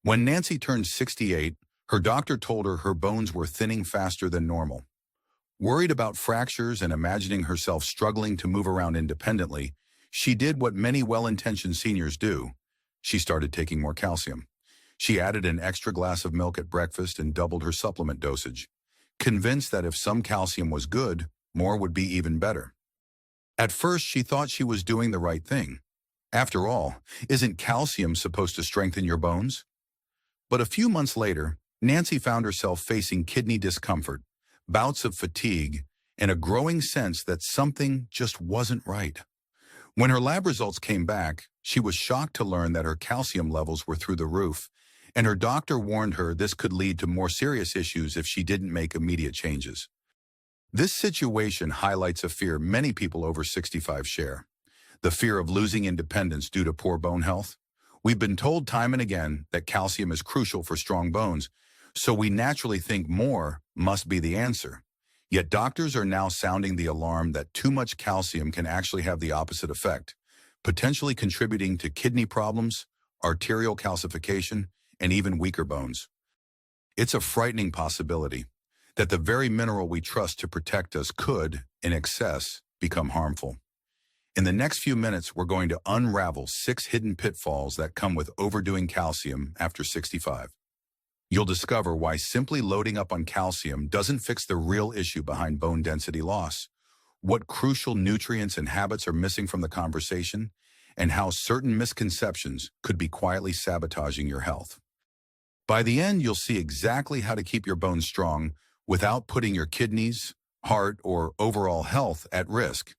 When Nancy turned 68, her doctor told her her bones were thinning faster than normal. Worried about fractures and imagining herself struggling to move around independently, she did what many well-intentioned seniors do. She started taking more calcium. She added an extra glass of milk at breakfast and doubled her supplement dosage, convinced that if some calcium was good, more would be even better. At first, she thought she was doing the right thing. After all, isn't calcium supposed to strengthen your bones? But a few months later, Nancy found herself facing kidney discomfort, bouts of fatigue, and a growing sense that something just wasn't right. When her lab results came back, she was shocked to learn that her calcium levels were through the roof, and her doctor warned her this could lead to more serious issues if she didn't make immediate changes. This situation highlights a fear many people over 65 share: the fear of losing independence due to poor bone health. We've been told time and again that calcium is crucial for strong bones, so we naturally think more must be the answer. Yet doctors are now sounding the alarm that too much calcium can actually have the opposite effect, potentially contributing to kidney problems, arterial calcification, and even weaker bones. It's a frightening possibility that the very mineral we trust to protect us could, in excess, become harmful. In the next few minutes, we're going to unravel 6 hidden pitfalls that come with overdoing calcium after 65. You'll discover why simply loading up on calcium doesn't fix the real issue behind bone density loss, what crucial nutrients and habits are missing from the conversation, and how certain misconceptions could be quietly sabotaging your health. By the end, you'll see exactly how to keep your bones strong without putting your kidneys, heart, or overall health at risk.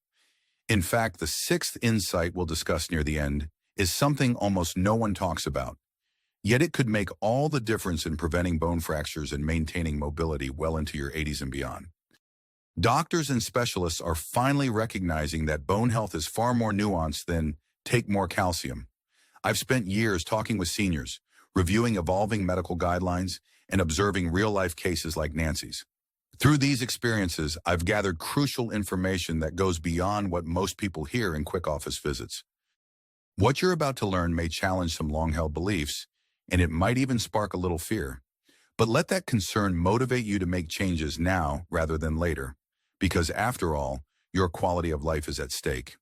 In fact, the 6th insight we'll discuss near the end is something almost no one talks about. Yet it could make all the difference in preventing bone fractures and maintaining mobility well into your 80s and beyond. Doctors and specialists are finally recognizing that bone health is far more nuanced than take more calcium. I've spent years talking with seniors, reviewing evolving medical guidelines, and observing real-life cases like Nancy's. Through these experiences, I've gathered crucial information that goes beyond what most people hear in quick office visits. What you're about to learn may challenge some long-held beliefs, and it might even spark a little fear. But let that concern motivate you to make changes now rather than later, because after all, your quality of life is at stake.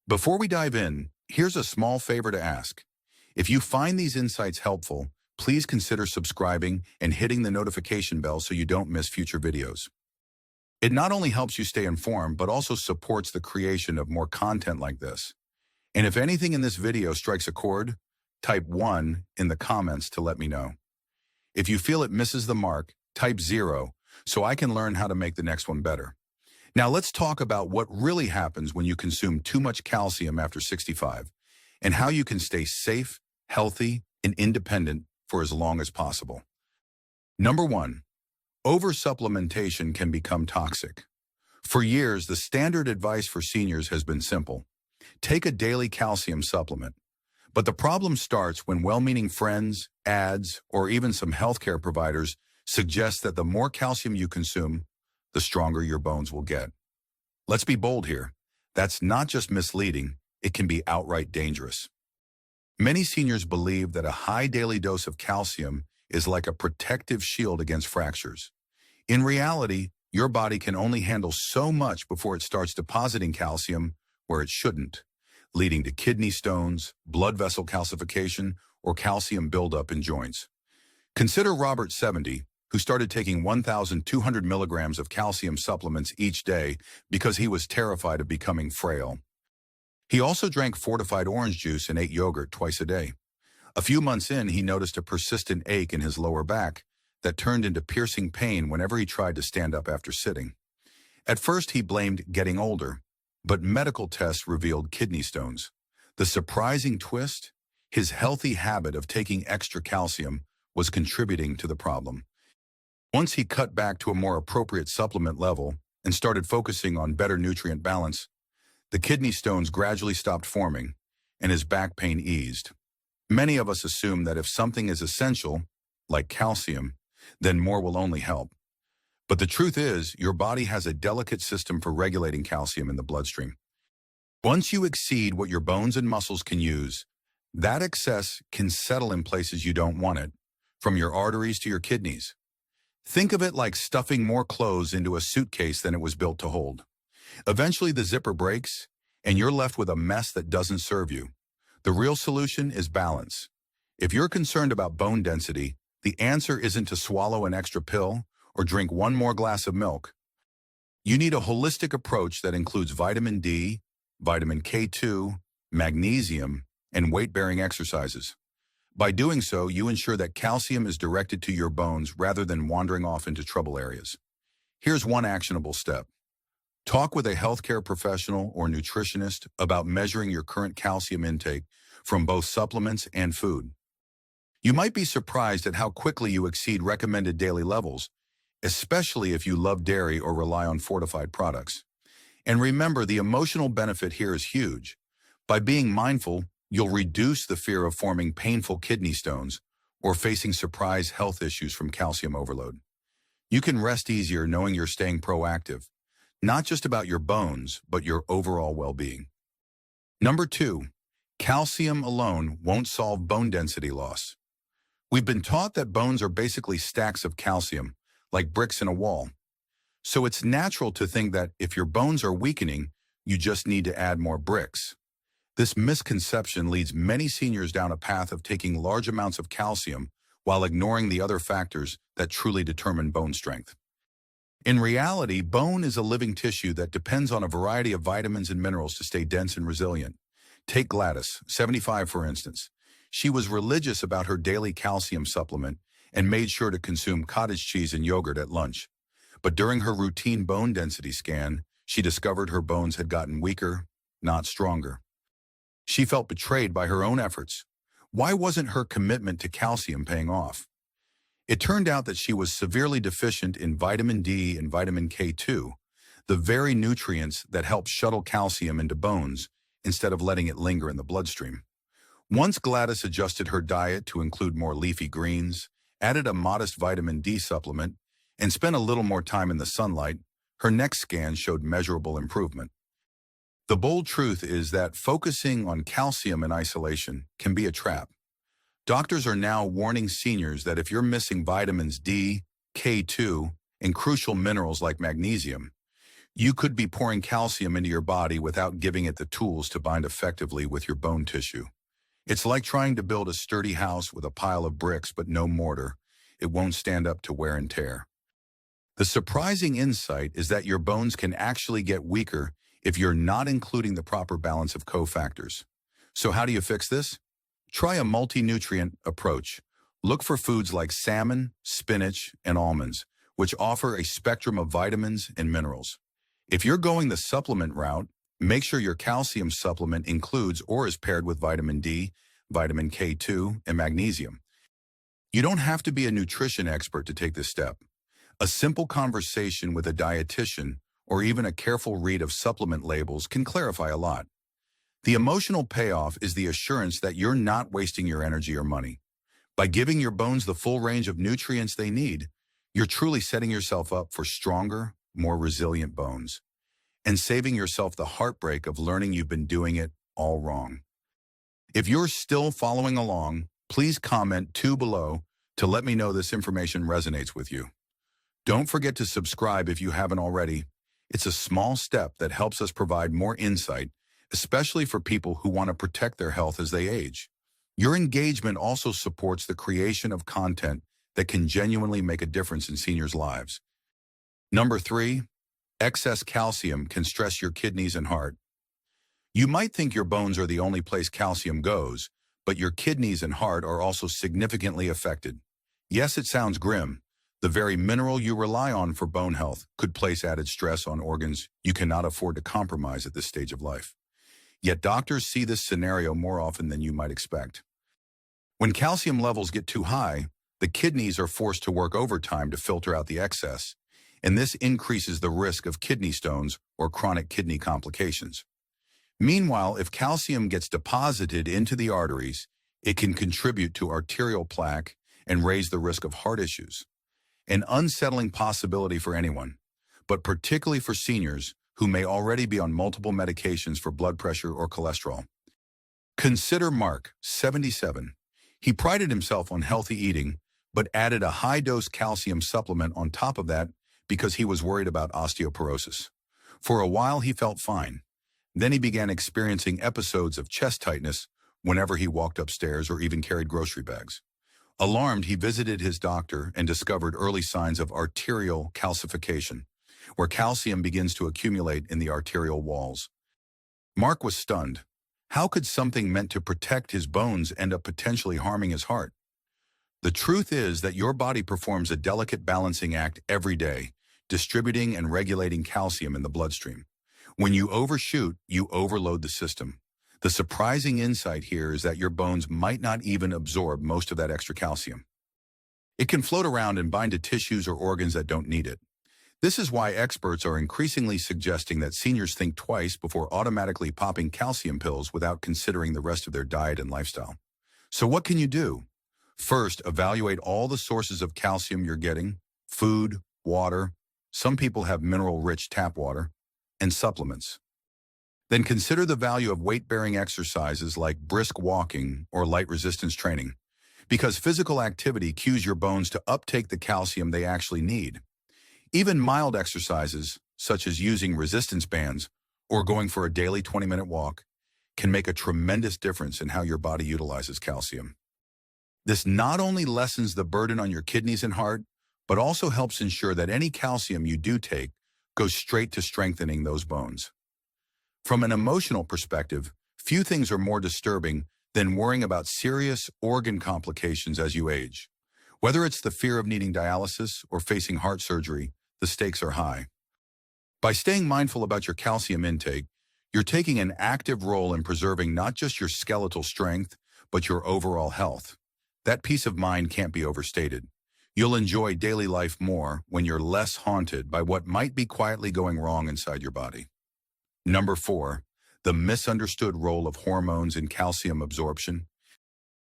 Before we dive in, here's a small favor to ask. If you find these insights helpful, please consider subscribing and hitting the notification bell so you don't miss future videos. It not only helps you stay informed, but also supports the creation of more content like this. And if anything in this video strikes a chord, type 1 in the comments to let me know. If you feel it misses the mark, type 0 so I can learn how to make the next one better. Now let's talk about what really happens when you consume too much calcium after 65 and how you can stay safe, healthy, and independent for as long as possible. Number 1, oversupplementation can become toxic. For years, the standard advice for seniors has been simple: take a daily calcium supplement. But the problem starts when well-meaning friends, ads, or even some healthcare providers suggest that the more calcium you consume, the stronger your bones will get. Let's be bold here. That's not just misleading, it can be outright dangerous. Many seniors believe that a high daily dose of calcium is like a protective shield against fractures. In reality, your body can only handle so much before it starts depositing calcium where it shouldn't, leading to kidney stones, blood vessel calcification, or calcium buildup in joints. Consider Robert, 70, who started taking 1,200 milligrams of calcium supplements each day because he was terrified of becoming frail. He also drank fortified orange juice and ate yogurt twice a day. A few months in, he noticed a persistent ache in his lower back that turned into piercing pain whenever he tried to stand up after sitting. At first, he blamed getting older, but medical tests revealed kidney stones. The surprising twist: his healthy habit of taking extra calcium was contributing to the problem. Once he cut back to a more appropriate supplement level and started focusing on better nutrient balance, the kidney stones gradually stopped forming, and his back pain eased. Many of us assume that if something is essential, like calcium, then more will only help. But the truth is, your body has a delicate system for regulating calcium in the bloodstream. Once you exceed what your bones and muscles can use, That excess can settle in places you don't want it, from your arteries to your kidneys. Think of it like stuffing more clothes into a suitcase than it was built to hold. Eventually the zipper breaks, and you're left with a mess that doesn't serve you. The real solution is balance. If you're concerned about bone density, the answer isn't to swallow an extra pill or drink one more glass of milk. You need a holistic approach that includes vitamin D, vitamin K2, magnesium, and weight-bearing exercises. By doing so, you ensure that calcium is directed to your bones rather than wandering off into trouble areas. Here's one actionable step. Talk with a healthcare professional or nutritionist about measuring your current calcium intake from both supplements and food. You might be surprised at how quickly you exceed recommended daily levels, especially if you love dairy or rely on fortified products. And remember, the emotional benefit here is huge. By being mindful, you'll reduce the fear of forming painful kidney stones or facing surprise health issues from calcium overload. You can rest easier knowing you're staying proactive, not just about your bones, but your overall well-being. Number 2, calcium alone won't solve bone density loss. We've been taught that bones are basically stacks of calcium, like bricks in a wall. So it's natural to think that if your bones are weakening, you just need to add more bricks. This misconception leads many seniors down a path of taking large amounts of calcium while ignoring the other factors that truly determine bone strength. In reality, bone is a living tissue that depends on a variety of vitamins and minerals to stay dense and resilient. Take Gladys, 75 for instance. She was religious about her daily calcium supplement and made sure to consume cottage cheese and yogurt at lunch. But during her routine bone density scan, she discovered her bones had gotten weaker, not stronger. She felt betrayed by her own efforts. Why wasn't her commitment to calcium paying off? It turned out that she was severely deficient in vitamin D and vitamin K2, the very nutrients that help shuttle calcium into bones instead of letting it linger in the bloodstream. Once Gladys adjusted her diet to include more leafy greens, added a modest vitamin D supplement, and spent a little more time in the sunlight, her next scan showed measurable improvement. The bold truth is that focusing on calcium in isolation can be a trap. Doctors are now warning seniors that if you're missing vitamins D, K2, and crucial minerals like magnesium, you could be pouring calcium into your body without giving it the tools to bind effectively with your bone tissue. It's like trying to build a sturdy house with a pile of bricks but no mortar. It won't stand up to wear and tear. The surprising insight is that your bones can actually get weaker if you're not including the proper balance of cofactors. So how do you fix this? Try a multi-nutrient approach. Look for foods like salmon, spinach, and almonds, which offer a spectrum of vitamins and minerals. If you're going the supplement route, make sure your calcium supplement includes or is paired with vitamin D, vitamin K2, and magnesium. You don't have to be a nutrition expert to take this step. A simple conversation with a dietitian or even a careful read of supplement labels can clarify a lot. The emotional payoff is the assurance that you're not wasting your energy or money. By giving your bones the full range of nutrients they need, you're truly setting yourself up for stronger, more resilient bones, and saving yourself the heartbreak of learning you've been doing it all wrong. If you're still following along, please comment 2 below to let me know this information resonates with you. Don't forget to subscribe if you haven't already. It's a small step that helps us provide more insight, especially for people who want to protect their health as they age. Your engagement also supports the creation of content that can genuinely make a difference in seniors' lives. Number 3, excess calcium can stress your kidneys and heart. You might think your bones are the only place calcium goes, but your kidneys and heart are also significantly affected. Yes, it sounds grim. The very mineral you rely on for bone health could place added stress on organs you cannot afford to compromise at this stage of life. Yet doctors see this scenario more often than you might expect. When calcium levels get too high, the kidneys are forced to work overtime to filter out the excess, and this increases the risk of kidney stones or chronic kidney complications. Meanwhile, if calcium gets deposited into the arteries, it can contribute to arterial plaque and raise the risk of heart issues. An unsettling possibility for anyone, but particularly for seniors who may already be on multiple medications for blood pressure or cholesterol. Consider Mark, 77. He prided himself on healthy eating, but added a high-dose calcium supplement on top of that because he was worried about osteoporosis. For a while, he felt fine. Then he began experiencing episodes of chest tightness whenever he walked upstairs or even carried grocery bags. Alarmed, he visited his doctor and discovered early signs of arterial calcification, where calcium begins to accumulate in the arterial walls. Mark was stunned. How could something meant to protect his bones end up potentially harming his heart? The truth is that your body performs a delicate balancing act every day, distributing and regulating calcium in the bloodstream. When you overshoot, you overload the system. The surprising insight here is that your bones might not even absorb most of that extra calcium. It can float around and bind to tissues or organs that don't need it. This is why experts are increasingly suggesting that seniors think twice before automatically popping calcium pills without considering the rest of their diet and lifestyle. So what can you do? First, evaluate all the sources of calcium you're getting: food, water, some people have mineral-rich tap water, and supplements. Then consider the value of weight-bearing exercises like brisk walking or light resistance training, because physical activity cues your bones to uptake the calcium they actually need. Even mild exercises, such as using resistance bands or going for a daily 20-minute walk, can make a tremendous difference in how your body utilizes calcium. This not only lessens the burden on your kidneys and heart, but also helps ensure that any calcium you do take goes straight to strengthening those bones. From an emotional perspective, few things are more disturbing than worrying about serious organ complications as you age. Whether it's the fear of needing dialysis or facing heart surgery, the stakes are high. By staying mindful about your calcium intake, you're taking an active role in preserving not just your skeletal strength, but your overall health. That peace of mind can't be overstated. You'll enjoy daily life more when you're less haunted by what might be quietly going wrong inside your body. Number 4, the misunderstood role of hormones in calcium absorption.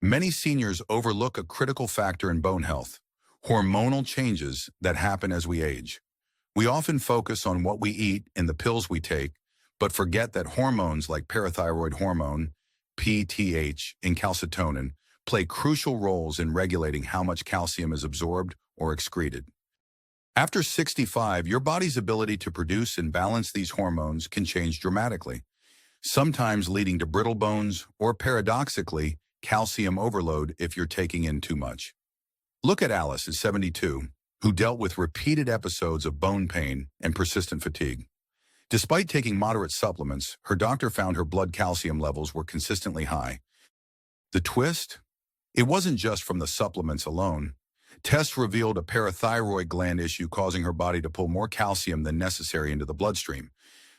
Many seniors overlook a critical factor in bone health: hormonal changes that happen as we age. We often focus on what we eat and the pills we take, but forget that hormones like parathyroid hormone, PTH, and calcitonin play crucial roles in regulating how much calcium is absorbed or excreted. After 65, your body's ability to produce and balance these hormones can change dramatically, sometimes leading to brittle bones or, paradoxically, calcium overload if you're taking in too much. Look at Alice at 72, who dealt with repeated episodes of bone pain and persistent fatigue. Despite taking moderate supplements, her doctor found her blood calcium levels were consistently high. The twist? It wasn't just from the supplements alone. Tests revealed a parathyroid gland issue causing her body to pull more calcium than necessary into the bloodstream.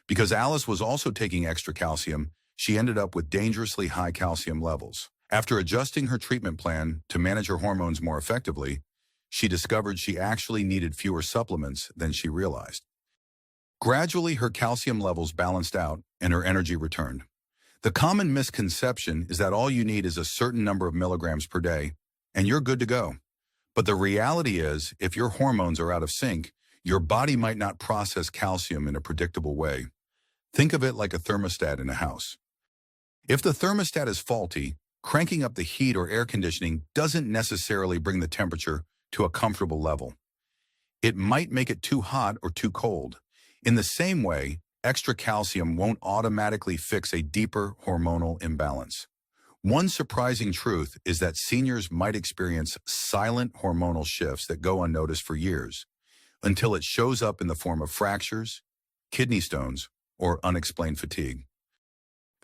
Because Alice was also taking extra calcium, she ended up with dangerously high calcium levels. After adjusting her treatment plan to manage her hormones more effectively, she discovered she actually needed fewer supplements than she realized. Gradually, her calcium levels balanced out and her energy returned. The common misconception is that all you need is a certain number of milligrams per day, and you're good to go. But the reality is, if your hormones are out of sync, your body might not process calcium in a predictable way. Think of it like a thermostat in a house. If the thermostat is faulty, cranking up the heat or air conditioning doesn't necessarily bring the temperature to a comfortable level. It might make it too hot or too cold. In the same way, extra calcium won't automatically fix a deeper hormonal imbalance. One surprising truth is that seniors might experience silent hormonal shifts that go unnoticed for years, until it shows up in the form of fractures, kidney stones, or unexplained fatigue.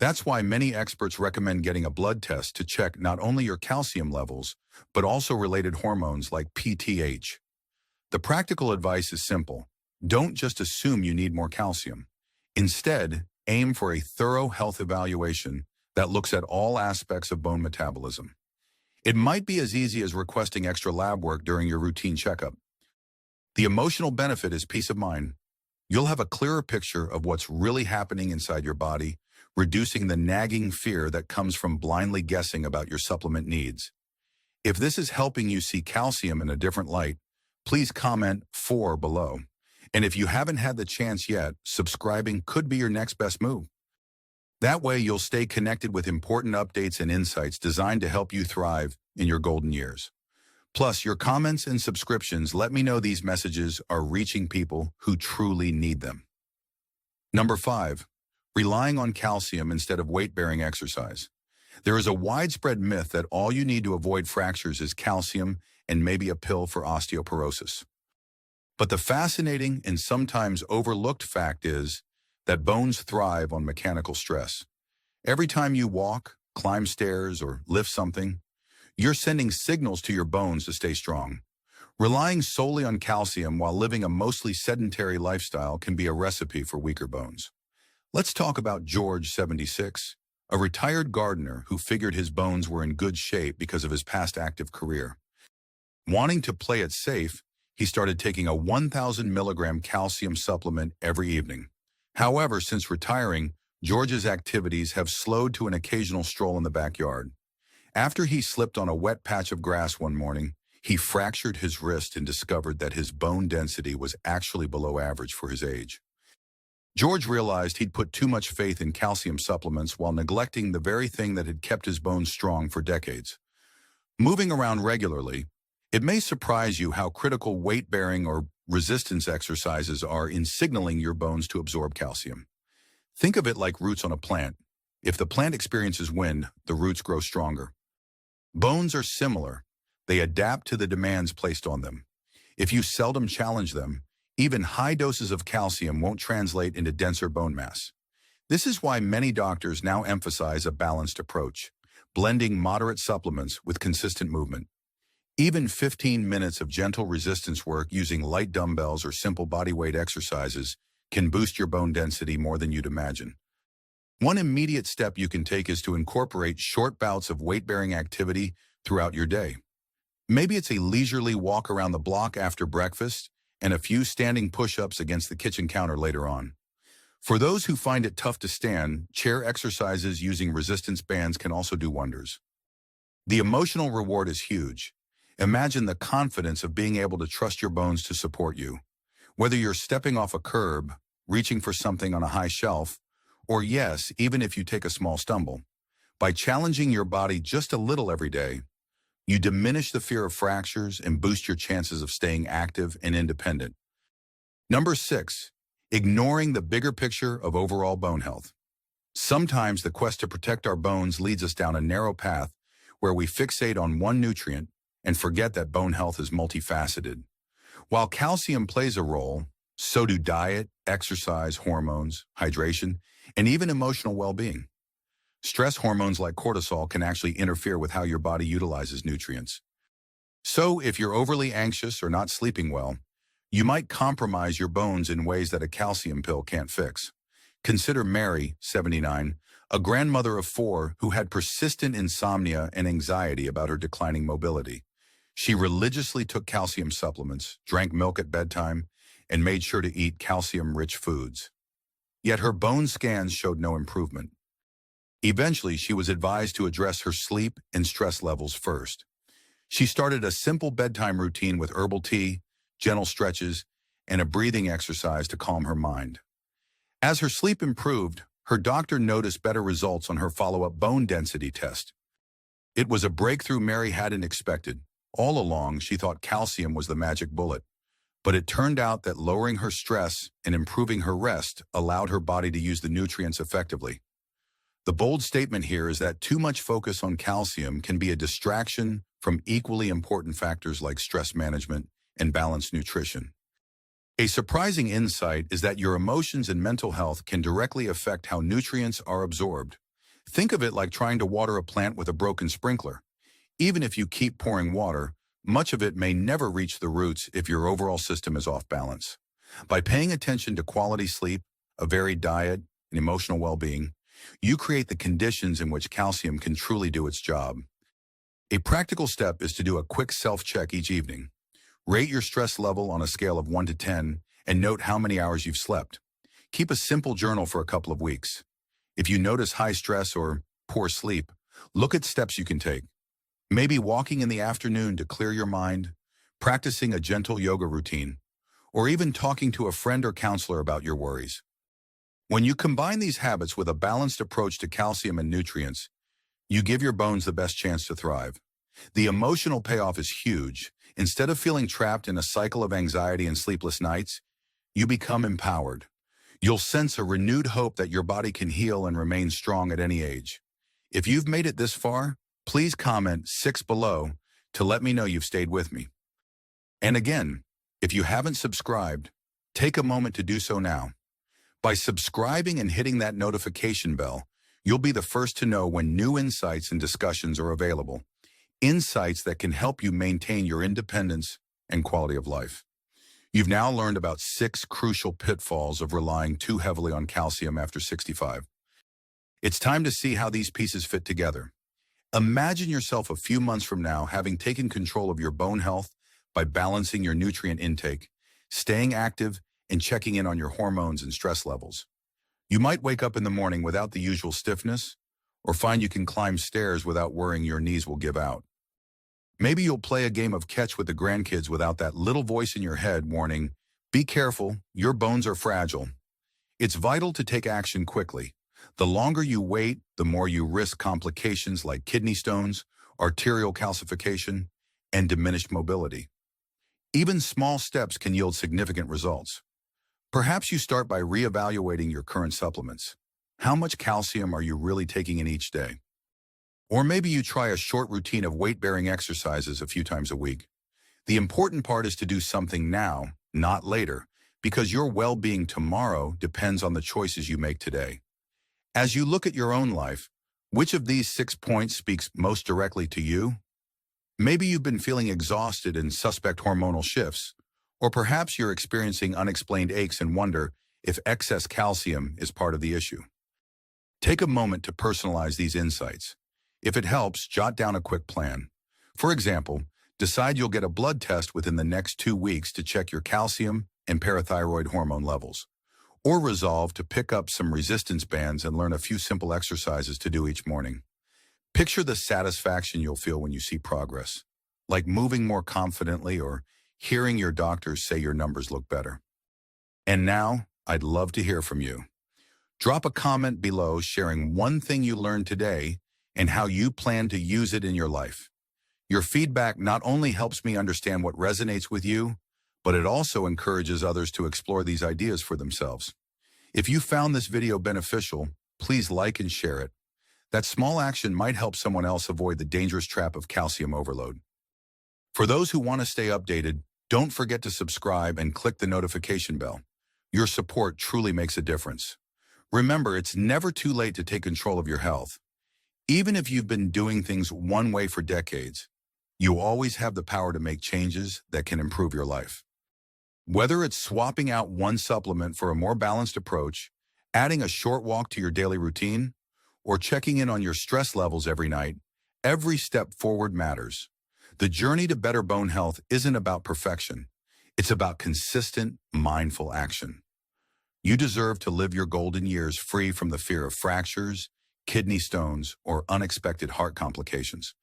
That's why many experts recommend getting a blood test to check not only your calcium levels, but also related hormones like PTH. The practical advice is simple. Don't just assume you need more calcium. Instead, aim for a thorough health evaluation that looks at all aspects of bone metabolism. It might be as easy as requesting extra lab work during your routine checkup. The emotional benefit is peace of mind. You'll have a clearer picture of what's really happening inside your body, reducing the nagging fear that comes from blindly guessing about your supplement needs. If this is helping you see calcium in a different light, please comment 4 below. And if you haven't had the chance yet, subscribing could be your next best move. That way, you'll stay connected with important updates and insights designed to help you thrive in your golden years. Plus, your comments and subscriptions let me know these messages are reaching people who truly need them. Number 5. Relying on calcium instead of weight-bearing exercise. There is a widespread myth that all you need to avoid fractures is calcium and maybe a pill for osteoporosis. But the fascinating and sometimes overlooked fact is that bones thrive on mechanical stress. Every time you walk, climb stairs, or lift something, you're sending signals to your bones to stay strong. Relying solely on calcium while living a mostly sedentary lifestyle can be a recipe for weaker bones. Let's talk about George, 76, a retired gardener who figured his bones were in good shape because of his past active career. Wanting to play it safe, he started taking a 1,000 milligram calcium supplement every evening. However, since retiring, George's activities have slowed to an occasional stroll in the backyard. After he slipped on a wet patch of grass one morning, he fractured his wrist and discovered that his bone density was actually below average for his age. George realized he'd put too much faith in calcium supplements while neglecting the very thing that had kept his bones strong for decades. Moving around regularly, it may surprise you how critical weight-bearing or resistance exercises are in signaling your bones to absorb calcium. Think of it like roots on a plant. If the plant experiences wind, the roots grow stronger. Bones are similar. They adapt to the demands placed on them. If you seldom challenge them, even high doses of calcium won't translate into denser bone mass. This is why many doctors now emphasize a balanced approach, blending moderate supplements with consistent movement. Even 15 minutes of gentle resistance work using light dumbbells or simple bodyweight exercises can boost your bone density more than you'd imagine. One immediate step you can take is to incorporate short bouts of weight-bearing activity throughout your day. Maybe it's a leisurely walk around the block after breakfast and a few standing push-ups against the kitchen counter later on. For those who find it tough to stand, chair exercises using resistance bands can also do wonders. The emotional reward is huge. Imagine the confidence of being able to trust your bones to support you. Whether you're stepping off a curb, reaching for something on a high shelf, or yes, even if you take a small stumble, by challenging your body just a little every day, you diminish the fear of fractures and boost your chances of staying active and independent. Number 6, ignoring the bigger picture of overall bone health. Sometimes the quest to protect our bones leads us down a narrow path where we fixate on one nutrient and forget that bone health is multifaceted. While calcium plays a role, so do diet, exercise, hormones, hydration, and even emotional well-being. Stress hormones like cortisol can actually interfere with how your body utilizes nutrients. So if you're overly anxious or not sleeping well, you might compromise your bones in ways that a calcium pill can't fix. Consider Mary, 79, a grandmother of 4 who had persistent insomnia and anxiety about her declining mobility. She religiously took calcium supplements, drank milk at bedtime, and made sure to eat calcium-rich foods. Yet her bone scans showed no improvement. Eventually, she was advised to address her sleep and stress levels first. She started a simple bedtime routine with herbal tea, gentle stretches, and a breathing exercise to calm her mind. As her sleep improved, her doctor noticed better results on her follow-up bone density test. It was a breakthrough Mary hadn't expected. All along, she thought calcium was the magic bullet. But it turned out that lowering her stress and improving her rest allowed her body to use the nutrients effectively. The bold statement here is that too much focus on calcium can be a distraction from equally important factors like stress management and balanced nutrition. A surprising insight is that your emotions and mental health can directly affect how nutrients are absorbed. Think of it like trying to water a plant with a broken sprinkler. Even if you keep pouring water, much of it may never reach the roots if your overall system is off balance. By paying attention to quality sleep, a varied diet, and emotional well-being, you create the conditions in which calcium can truly do its job. A practical step is to do a quick self-check each evening. Rate your stress level on a scale of 1 to 10 and note how many hours you've slept. Keep a simple journal for a couple of weeks. If you notice high stress or poor sleep, look at steps you can take. Maybe walking in the afternoon to clear your mind, practicing a gentle yoga routine, or even talking to a friend or counselor about your worries. When you combine these habits with a balanced approach to calcium and nutrients, you give your bones the best chance to thrive. The emotional payoff is huge. Instead of feeling trapped in a cycle of anxiety and sleepless nights, you become empowered. You'll sense a renewed hope that your body can heal and remain strong at any age. If you've made it this far, please comment 6 below to let me know you've stayed with me. And again, if you haven't subscribed, take a moment to do so now. By subscribing and hitting that notification bell, you'll be the first to know when new insights and discussions are available. Insights that can help you maintain your independence and quality of life. You've now learned about 6 crucial pitfalls of relying too heavily on calcium after 65. It's time to see how these pieces fit together. Imagine yourself a few months from now having taken control of your bone health by balancing your nutrient intake, staying active, and checking in on your hormones and stress levels. You might wake up in the morning without the usual stiffness, or find you can climb stairs without worrying your knees will give out. Maybe you'll play a game of catch with the grandkids without that little voice in your head warning, "Be careful, your bones are fragile." It's vital to take action quickly. The longer you wait, the more you risk complications like kidney stones, arterial calcification, and diminished mobility. Even small steps can yield significant results. Perhaps you start by reevaluating your current supplements. How much calcium are you really taking in each day? Or maybe you try a short routine of weight-bearing exercises a few times a week. The important part is to do something now, not later, because your well-being tomorrow depends on the choices you make today. As you look at your own life, which of these 6 points speaks most directly to you? Maybe you've been feeling exhausted and suspect hormonal shifts, or perhaps you're experiencing unexplained aches and wonder if excess calcium is part of the issue. Take a moment to personalize these insights. If it helps, jot down a quick plan. For example, decide you'll get a blood test within the next 2 weeks to check your calcium and parathyroid hormone levels. Or resolve to pick up some resistance bands and learn a few simple exercises to do each morning. Picture the satisfaction you'll feel when you see progress, like moving more confidently or hearing your doctors say your numbers look better. And now, I'd love to hear from you. Drop a comment below sharing one thing you learned today and how you plan to use it in your life. Your feedback not only helps me understand what resonates with you, but it also encourages others to explore these ideas for themselves. If you found this video beneficial, please like and share it. That small action might help someone else avoid the dangerous trap of calcium overload. For those who want to stay updated, don't forget to subscribe and click the notification bell. Your support truly makes a difference. Remember, it's never too late to take control of your health. Even if you've been doing things one way for decades, you always have the power to make changes that can improve your life. Whether it's swapping out one supplement for a more balanced approach, adding a short walk to your daily routine, or checking in on your stress levels every night, every step forward matters. The journey to better bone health isn't about perfection. It's about consistent, mindful action. You deserve to live your golden years free from the fear of fractures, kidney stones, or unexpected heart complications.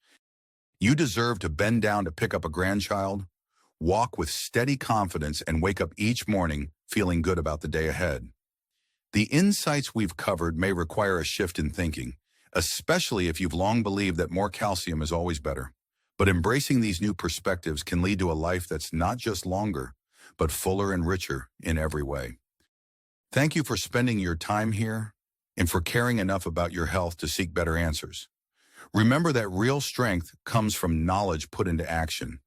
You deserve to bend down to pick up a grandchild, walk with steady confidence, and wake up each morning feeling good about the day ahead. The insights we've covered may require a shift in thinking, especially if you've long believed that more calcium is always better. But embracing these new perspectives can lead to a life that's not just longer, but fuller and richer in every way. Thank you for spending your time here and for caring enough about your health to seek better answers. Remember that real strength comes from knowledge put into action.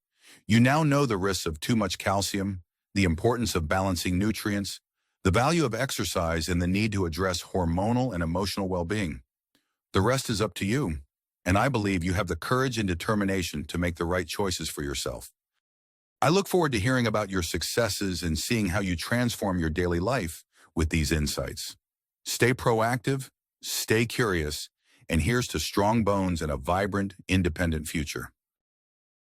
You now know the risks of too much calcium, the importance of balancing nutrients, the value of exercise, and the need to address hormonal and emotional well-being. The rest is up to you, and I believe you have the courage and determination to make the right choices for yourself. I look forward to hearing about your successes and seeing how you transform your daily life with these insights. Stay proactive, stay curious, and here's to strong bones and a vibrant, independent future.